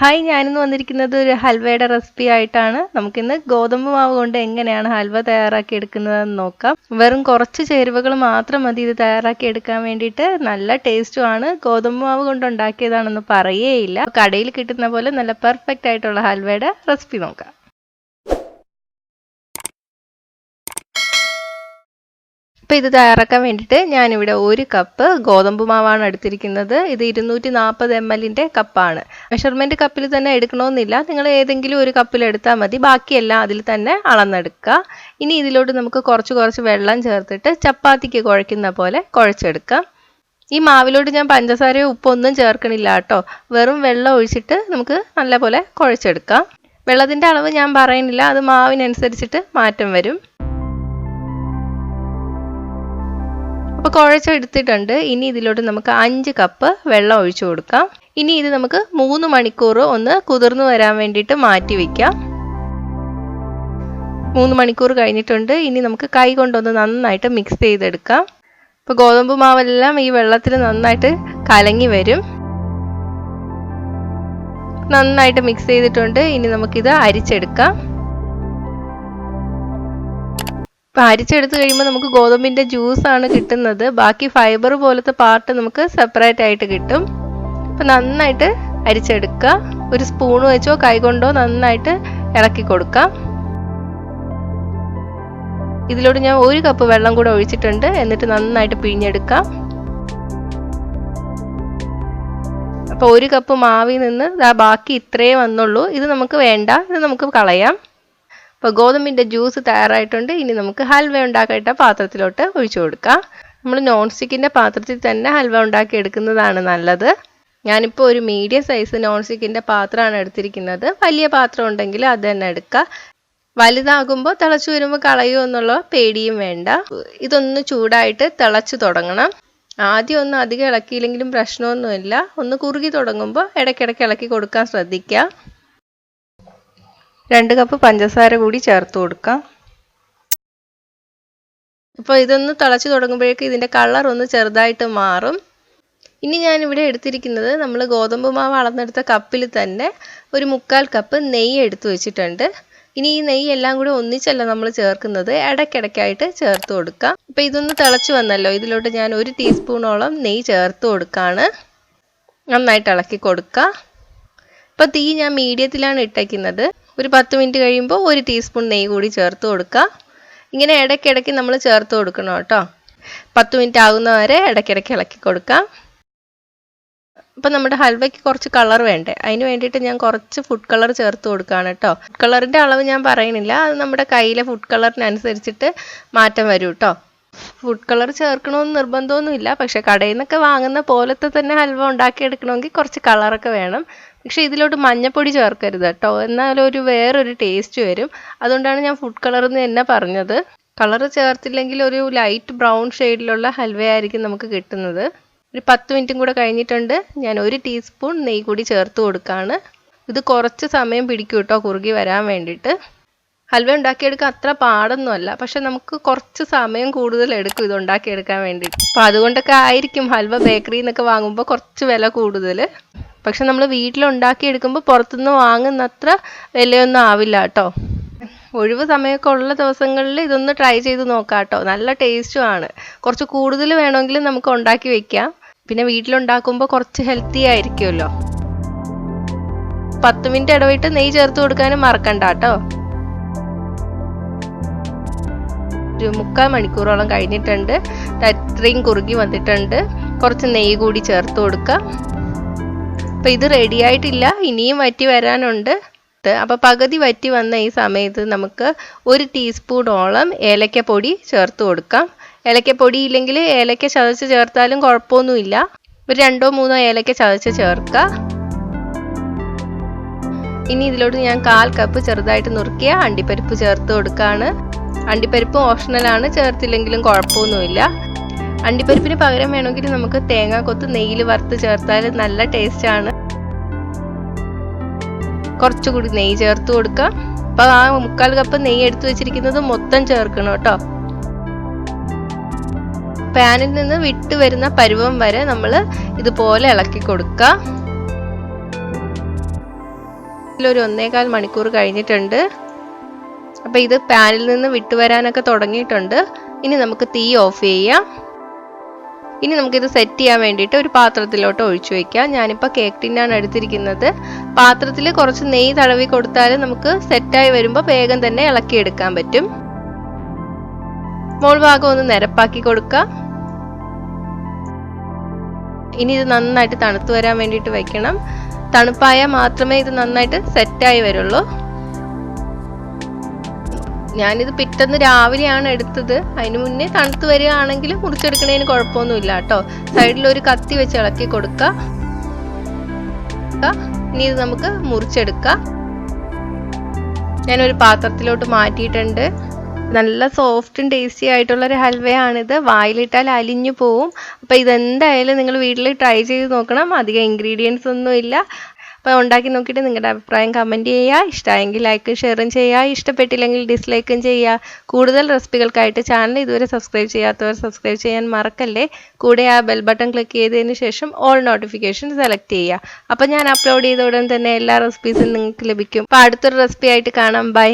Hi, ഞാനിന്ന് വന്നിരിക്കുന്നത് ഒരു ഹൽവയുടെ റെസിപ്പി ആയിട്ടാണ്. നമുക്കിന്ന് ഗോതമ്പ് മാവ് കൊണ്ട് എങ്ങനെയാണ് ഹൽവ തയ്യാറാക്കി എടുക്കുന്നതെന്ന് നോക്കാം. വെറും കുറച്ച് ചേരുവകൾ മാത്രം മതി ഇത് തയ്യാറാക്കി എടുക്കാൻ വേണ്ടിയിട്ട്. നല്ല ടേസ്റ്റുമാണ്. ഗോതമ്പ് മാവ് കൊണ്ട് ഉണ്ടാക്കിയതാണെന്ന് പറയേയില്ല. കടയിൽ കിട്ടുന്ന പോലെ നല്ല പെർഫെക്റ്റ് ആയിട്ടുള്ള ഹൽവയുടെ റെസിപ്പി നോക്കാം. ഇപ്പോൾ ഇത് തയ്യാറാക്കാൻ വേണ്ടിയിട്ട് ഞാനിവിടെ 1 കപ്പ് ഗോതമ്പ് മാവാണ് എടുത്തിരിക്കുന്നത്. ഇത് 240 ml കപ്പാണ്. മെഷർമെൻറ്റ് കപ്പിൽ തന്നെ എടുക്കണമെന്നില്ല, നിങ്ങൾ ഏതെങ്കിലും ഒരു കപ്പിൽ എടുത്താൽ മതി. ബാക്കിയെല്ലാം അതിൽ തന്നെ അളന്നെടുക്കുക. ഇനി ഇതിലോട്ട് നമുക്ക് കുറച്ച് വെള്ളം ചേർത്തിട്ട് ചപ്പാത്തിക്ക് കുഴയ്ക്കുന്ന പോലെ കുഴച്ചെടുക്കാം. ഈ മാവിലോട്ട് ഞാൻ പഞ്ചസാരയോ ഉപ്പൊന്നും ചേർക്കണില്ല കേട്ടോ. വെറും വെള്ളം ഒഴിച്ചിട്ട് നമുക്ക് നല്ലപോലെ കുഴച്ചെടുക്കാം. വെള്ളത്തിൻ്റെ അളവ് ഞാൻ പറയുന്നില്ല, അത് മാവിനനുസരിച്ചിട്ട് മാറ്റം വരും. അപ്പോൾ കുഴച്ചെടുത്തിട്ടുണ്ട്. ഇനി ഇതിലോട്ട് നമുക്ക് 5 കപ്പ് വെള്ളം ഒഴിച്ചു കൊടുക്കാം. ഇനി ഇത് നമുക്ക് 3 മണിക്കൂർ ഒന്ന് കുതിർന്നു വരാൻ വേണ്ടിയിട്ട് മാറ്റി വയ്ക്കാം. 3 മണിക്കൂർ കഴിഞ്ഞിട്ടുണ്ട്. ഇനി നമുക്ക് കൈ കൊണ്ടൊന്ന് നന്നായിട്ട് മിക്സ് ചെയ്തെടുക്കാം. ഇപ്പോൾ ഗോതമ്പ് മാവെല്ലാം ഈ വെള്ളത്തിൽ നന്നായിട്ട് കലങ്ങി വരും. നന്നായിട്ട് മിക്സ് ചെയ്തിട്ടുണ്ട്. ഇനി നമുക്കിത് അരിച്ചെടുക്കാം. അപ്പോൾ അരിച്ചെടുത്ത് കഴിയുമ്പോൾ നമുക്ക് ഗോതമ്പിൻ്റെ ജ്യൂസാണ് കിട്ടുന്നത്. ബാക്കി ഫൈബർ പോലത്തെ പാർട്ട് നമുക്ക് സെപ്പറേറ്റ് ആയിട്ട് കിട്ടും. അപ്പോൾ നന്നായിട്ട് അരിച്ചെടുക്കുക. ഒരു സ്പൂൺ വെച്ചോ കൈകൊണ്ടോ നന്നായിട്ട് ഇളക്കി കൊടുക്കാം. ഇതിലോട്ട് ഞാൻ 1 കപ്പ് വെള്ളം കൂടെ ഒഴിച്ചിട്ടുണ്ട്. എന്നിട്ട് നന്നായിട്ട് പിഴിഞ്ഞെടുക്കാം. അപ്പോൾ 1 കപ്പ് മാവിൽ നിന്ന് ബാക്കി ഇത്രയേ വന്നുള്ളൂ. ഇത് നമുക്ക് വേണ്ട, ഇത് നമുക്ക് കളയാം. അപ്പോൾ ഗോതമ്പിൻ്റെ ജ്യൂസ് തയ്യാറായിട്ടുണ്ട്. ഇനി നമുക്ക് ഹൽവ ഉണ്ടാക്കിയിട്ട പാത്രത്തിലോട്ട് ഒഴിച്ചു കൊടുക്കാം. നമ്മൾ നോൺ സ്റ്റിക്കിൻ്റെ പാത്രത്തിൽ തന്നെ ഹൽവ ഉണ്ടാക്കി എടുക്കുന്നതാണ് നല്ലത്. ഞാനിപ്പോൾ ഒരു മീഡിയം സൈസ് നോൺ സ്റ്റിക്കിൻ്റെ പാത്രമാണ് എടുത്തിരിക്കുന്നത്. വലിയ പാത്രം ഉണ്ടെങ്കിൽ അത് തന്നെ എടുക്കുക. വലുതാകുമ്പോൾ തിളച്ചു വരുമ്പോൾ കളയുമോ എന്നുള്ള പേടിയും വേണ്ട. ഇതൊന്ന് ചൂടായിട്ട് തിളച്ചു തുടങ്ങണം. ആദ്യം ഒന്ന് അധികം ഇളക്കിയില്ലെങ്കിലും പ്രശ്നമൊന്നുമില്ല. ഒന്ന് കുറുകി തുടങ്ങുമ്പോൾ ഇടയ്ക്കിടയ്ക്ക് ഇളക്കി കൊടുക്കാൻ ശ്രദ്ധിക്കുക. 2 കപ്പ് പഞ്ചസാര കൂടി ചേർത്ത് കൊടുക്കാം. അപ്പോൾ ഇതൊന്ന് തിളച്ച് തുടങ്ങുമ്പോഴേക്കും ഇതിൻ്റെ കളർ ഒന്ന് ചെറുതായിട്ട് മാറും. ഇനി ഞാനിവിടെ എടുത്തിരിക്കുന്നത് നമ്മൾ ഗോതമ്പ് മാവ് അളന്നെടുത്ത കപ്പിൽ തന്നെ ഒരു 1/4 കപ്പ് നെയ്യ് എടുത്തു വെച്ചിട്ടുണ്ട്. ഇനി ഈ നെയ്യ് എല്ലാം കൂടി ഒന്നിച്ചല്ല നമ്മൾ ചേർക്കുന്നത്, ഇടയ്ക്കിടയ്ക്കായിട്ട് ചേർത്ത് കൊടുക്കാം. അപ്പോൾ ഇതൊന്ന് തിളച്ച് വന്നല്ലോ, ഇതിലോട്ട് ഞാൻ 1 ടീസ്പൂണോളം നെയ്യ് ചേർത്ത് കൊടുക്കുകയാണ്. നന്നായിട്ട് ഇളക്കി കൊടുക്കുക. ഇപ്പോൾ തീ ഞാൻ മീഡിയത്തിലാണ് ഇട്ടേക്കുന്നത്. ഒരു 10 മിനിറ്റ് കഴിയുമ്പോൾ 1 ടീസ്പൂൺ നെയ്യ് കൂടി ചേർത്ത് കൊടുക്കുക. ഇങ്ങനെ ഇടയ്ക്കിടയ്ക്ക് നമ്മൾ ചേർത്ത് കൊടുക്കണം കേട്ടോ. 10 മിനിറ്റ് ആകുന്നവരെ ഇടയ്ക്കിടയ്ക്ക് ഇളക്കി കൊടുക്കാം. അപ്പോൾ നമ്മുടെ ഹൽവയ്ക്ക് കുറച്ച് കളർ വേണ്ടേ, അതിന് വേണ്ടിയിട്ട് ഞാൻ കുറച്ച് ഫുഡ് കളർ ചേർത്ത് കൊടുക്കുകയാണ് കേട്ടോ. ഫുഡ് കളറിൻ്റെ അളവ് ഞാൻ പറയുന്നില്ല, അത് നമ്മുടെ കയ്യിലെ ഫുഡ് കളറിനനുസരിച്ചിട്ട് മാറ്റം വരും കേട്ടോ. ഫുഡ് കളർ ചേർക്കണമെന്ന് നിർബന്ധമൊന്നുമില്ല, പക്ഷെ കടയിൽ നിന്നൊക്കെ വാങ്ങുന്ന പോലത്തെ തന്നെ ഹൽവ ഉണ്ടാക്കിയെടുക്കണമെങ്കിൽ കുറച്ച് കളറൊക്കെ വേണം. പക്ഷെ ഇതിലോട്ട് മഞ്ഞപ്പൊടി ചേർക്കരുത് കേട്ടോ, എന്നാലും വേറൊരു ടേസ്റ്റ് വരും. അതുകൊണ്ടാണ് ഞാൻ ഫുഡ് കളർ എന്ന് തന്നെ പറഞ്ഞത്. കളർ ചേർത്തില്ലെങ്കിൽ ഒരു ലൈറ്റ് ബ്രൗൺ ഷെയ്ഡിലുള്ള ഹൽവയായിരിക്കും നമുക്ക് കിട്ടുന്നത്. ഒരു 10 മിനിറ്റും കൂടെ കഴിഞ്ഞിട്ടുണ്ട്. ഞാൻ 1 ടീസ്പൂൺ നെയ്യ് കൂടി ചേർത്ത് കൊടുക്കുകയാണ്. ഇത് കുറച്ച് സമയം പിടിക്കും കേട്ടോ കുറുകി വരാൻ വേണ്ടിയിട്ട്. ഹൽവ ഉണ്ടാക്കിയെടുക്കാൻ അത്ര പാടൊന്നുമല്ല, പക്ഷെ നമുക്ക് കുറച്ച് സമയം കൂടുതൽ എടുക്കും ഇത് ഉണ്ടാക്കിയെടുക്കാൻ വേണ്ടിയിട്ട്. അപ്പോൾ അതുകൊണ്ടൊക്കെ ആയിരിക്കും ഹൽവ ബേക്കറിയിൽ നിന്നൊക്കെ വാങ്ങുമ്പോൾ കുറച്ച് വില കൂടുതൽ. പക്ഷെ നമ്മൾ വീട്ടിലുണ്ടാക്കിയെടുക്കുമ്പോൾ പുറത്തുനിന്ന് വാങ്ങുന്നത്ര വിലയൊന്നും ആവില്ല കേട്ടോ. ഒഴിവ് സമയമൊക്കെ ഉള്ള ദിവസങ്ങളിൽ ഇതൊന്ന് ട്രൈ ചെയ്ത് നോക്കാം കേട്ടോ. നല്ല ടേസ്റ്റുമാണ്. കുറച്ച് കൂടുതൽ വേണമെങ്കിൽ നമുക്ക് ഉണ്ടാക്കി വെക്കാം. പിന്നെ വീട്ടിലുണ്ടാക്കുമ്പോൾ കുറച്ച് ഹെൽത്തി ആയിരിക്കുമല്ലോ. 10 മിനിറ്റ് ഇടവിട്ട് നെയ്യ് ചേർത്ത് കൊടുക്കാനും മറക്കണ്ട കേട്ടോ. ഒരു 3/4 മണിക്കൂറോളം കഴിഞ്ഞിട്ടുണ്ട്. ഇത്രയും കുറുകി വന്നിട്ടുണ്ട്. കുറച്ച് നെയ്യ് കൂടി ചേർത്ത് കൊടുക്കുക. അപ്പോൾ ഇത് റെഡി ആയിട്ടില്ല, ഇനിയും വറ്റി വരാനുണ്ട്. അപ്പോൾ പകുതി വറ്റി വന്ന ഈ സമയത്ത് നമുക്ക് 1 ടീസ്പൂണോളം ഏലക്കപ്പൊടി ചേർത്ത് കൊടുക്കാം. ഏലക്കപ്പൊടി ഇല്ലെങ്കിൽ ഏലക്ക ചതച്ച് ചേർത്താലും കുഴപ്പമൊന്നുമില്ല. ഒരു 2-3 ഏലക്ക ചതച്ച് ചേർക്കുക. ഇനി ഇതിലോട്ട് ഞാൻ 1/4 കപ്പ് ചെറുതായിട്ട് നുറുക്കിയ അണ്ടിപ്പരിപ്പ് ചേർത്ത് കൊടുക്കുകയാണ്. അണ്ടിപ്പരിപ്പ് ഓപ്ഷണലാണ്, ചേർത്തില്ലെങ്കിലും കുഴപ്പമൊന്നുമില്ല. അണ്ടിപ്പരിപ്പിന് പകരം വേണമെങ്കിൽ നമുക്ക് തേങ്ങാക്കൊത്ത് നെയ്യിൽ വറുത്ത് ചേർത്താൽ നല്ല ടേസ്റ്റാണ്. കുറച്ചുകൂടി നെയ്യ് ചേർത്ത് കൊടുക്കാം. അപ്പോൾ ആ 1/4 കപ്പ് നെയ്യ് എടുത്തു വെച്ചിരിക്കുന്നത് മൊത്തം ചേർക്കണം കേട്ടോ. പാനിൽ നിന്ന് വിട്ട് വരുന്ന പരുവം വരെ നമ്മൾ ഇതുപോലെ ഇളക്കി കൊടുക്കുക. ഇതിലൊരു 1.25 മണിക്കൂർ കഴിഞ്ഞിട്ടുണ്ട്. അപ്പോൾ ഇത് പാനിൽ നിന്ന് വിട്ടുവരാനൊക്കെ തുടങ്ങിയിട്ടുണ്ട്. ഇനി നമുക്ക് തീ ഓഫ് ചെയ്യാം. ഇനി നമുക്കിത് സെറ്റ് ചെയ്യാൻ വേണ്ടിയിട്ട് ഒരു പാത്രത്തിലോട്ട് ഒഴിച്ചു വയ്ക്കാം. ഞാനിപ്പോൾ കേക്ക് ടിന്നാണ് എടുത്തിരിക്കുന്നത്. പാത്രത്തിൽ കുറച്ച് നെയ്യ് തടവി കൊടുത്താൽ നമുക്ക് സെറ്റായി വരുമ്പോൾ വേഗം തന്നെ ഇളക്കിയെടുക്കാൻ പറ്റും. മോൾ ഭാഗം ഒന്ന് നിരപ്പാക്കി കൊടുക്കാം. ഇനി ഇത് നന്നായിട്ട് തണുത്ത് വരാൻ വേണ്ടിയിട്ട് വെക്കണം. തണുപ്പായാൽ മാത്രമേ ഇത് നന്നായിട്ട് സെറ്റായി വരുള്ളൂ. ഞാനിത് പിറ്റേന്ന് രാവിലെയാണ് എടുത്തത്. അതിന് മുന്നേ തണുത്ത് വരികയാണെങ്കിൽ മുറിച്ചെടുക്കുന്നതിന് കുഴപ്പമൊന്നുമില്ല കേട്ടോ. സൈഡിലൊരു കത്തി വെച്ച് ഇളക്കി കൊടുക്കുക. ഇനി ഇത് നമുക്ക് മുറിച്ചെടുക്കാം. ഞാനൊരു പാത്രത്തിലോട്ട് മാറ്റിയിട്ടുണ്ട്. നല്ല സോഫ്റ്റും ടേസ്റ്റി ആയിട്ടുള്ളൊരു ഹൽവയാണിത്. വായിലിട്ടാൽ അലിഞ്ഞു പോവും. അപ്പോൾ ഇതെന്തായാലും നിങ്ങൾ വീട്ടിൽ ട്രൈ ചെയ്ത് നോക്കണം. അധികം ഇൻഗ്രീഡിയൻസ് ഒന്നുമില്ല. അപ്പോൾ ഉണ്ടാക്കി നോക്കിയിട്ട് നിങ്ങളുടെ അഭിപ്രായം കമൻറ്റ് ചെയ്യുക. ഇഷ്ടമായെങ്കിൽ ലൈക്കും ഷെയറും ചെയ്യുക. ഇഷ്ടപ്പെട്ടില്ലെങ്കിൽ ഡിസ്ലൈക്കും ചെയ്യുക. കൂടുതൽ റെസിപ്പികൾക്കായിട്ട് ചാനൽ ഇതുവരെ സബ്സ്ക്രൈബ് ചെയ്യാത്തവർ സബ്സ്ക്രൈബ് ചെയ്യാൻ മറക്കല്ലേ. കൂടെ ആ ബെൽ ബട്ടൺ ക്ലിക്ക് ചെയ്തതിന് ശേഷം ഓൾ നോട്ടിഫിക്കേഷൻ സെലക്ട് ചെയ്യുക. അപ്പോൾ ഞാൻ അപ്ലോഡ് ചെയ്ത ഉടൻ തന്നെ എല്ലാ റെസിപ്പീസും നിങ്ങൾക്ക് ലഭിക്കും. അപ്പോൾ അടുത്തൊരു റെസിപ്പി ആയിട്ട് കാണാം. ബൈ.